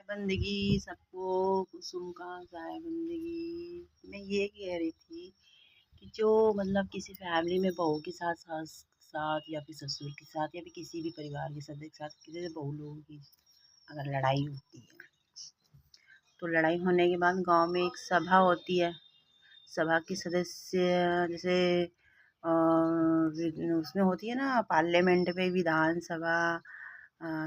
बंदगी सबको कुसुम का साया बंदगी। मैं ये कह रही थी कि जो मतलब किसी फैमिली में बहू के साथ सास साथ या फिर ससुर के साथ या फिर किसी भी परिवार के सदस्य के साथ किसी बहू लोगों की अगर लड़ाई होती है तो लड़ाई होने के बाद गांव में एक सभा होती है। सभा के सदस्य जैसे उसमें होती है ना पार्लियामेंट में विधानसभा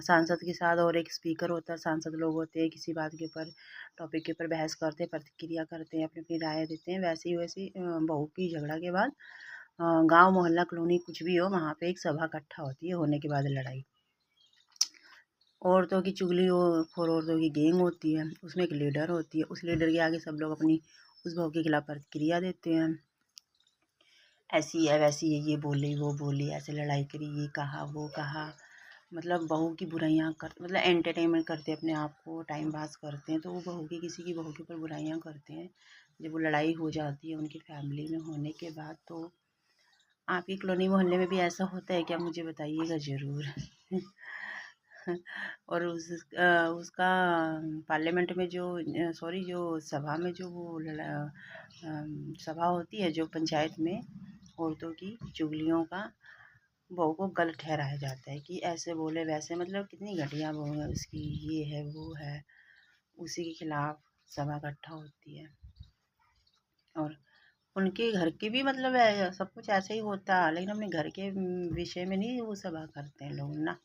सांसद के साथ और एक स्पीकर होता है। सांसद लोग होते हैं किसी बात के ऊपर टॉपिक के ऊपर बहस करते हैं, प्रतिक्रिया करते हैं, अपनी अपनी राय देते हैं। वैसे ही बहू की झगड़ा के बाद गांव मोहल्ला कॉलोनी कुछ भी हो वहाँ पे एक सभा इकट्ठा होती है होने के बाद लड़ाई। औरतों की चुगली खोर औरतों की गैंग होती है, उसमें एक लीडर होती है। उस लीडर के आगे सब लोग अपनी उस बहू के खिलाफ प्रतिक्रिया देते हैं। ऐसी है वैसी है, ये बोली वो बोली, ऐसे लड़ाई करी, ये कहा वो कहा। मतलब बहू की बुराइयाँ कर मतलब एंटरटेनमेंट करते हैं, अपने आप को टाइम पास करते हैं। तो वो बहू की किसी की बहू के ऊपर बुराइयाँ करते हैं। जब वो लड़ाई हो जाती है उनकी फैमिली में होने के बाद तो आपकी कॉलोनी मोहल्ले में भी ऐसा होता है क्या? मुझे बताइएगा ज़रूर। और उसका पार्लियामेंट में जो सॉरी जो सभा में जो वो सभा होती है जो पंचायत में औरतों की चुगलियों का बहू को गलत ठहराया जाता है कि ऐसे बोले वैसे। मतलब कितनी घटिया बहू है उसकी, ये है वो है। उसी के खिलाफ सभा इकट्ठा होती है और उनके घर की भी मतलब सब कुछ ऐसे ही होता है, लेकिन अपने घर के विषय में नहीं वो सभा करते हैं लोग ना।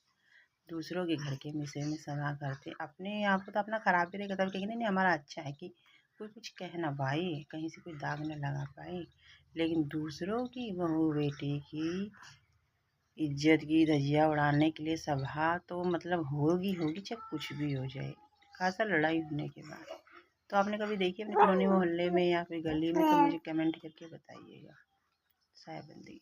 दूसरों के घर के विषय में सलाह करते। अपने आप को तो अपना खराब ही रहेगा तब कहेंगे नहीं हमारा अच्छा है कि कोई कुछ कहे ना भाई, कहीं से कोई दाग न लगा पाए। लेकिन दूसरों की बहू बेटी की इज्जत की धज्जियाँ उड़ाने के लिए सभा तो मतलब होगी चाहे कुछ भी हो जाए, खासा लड़ाई होने के बाद। तो आपने कभी देखी अपनी कॉलोनी मोहल्ले में या फिर गली में? तो मुझे कमेंट करके बताइएगा। साया बंदी।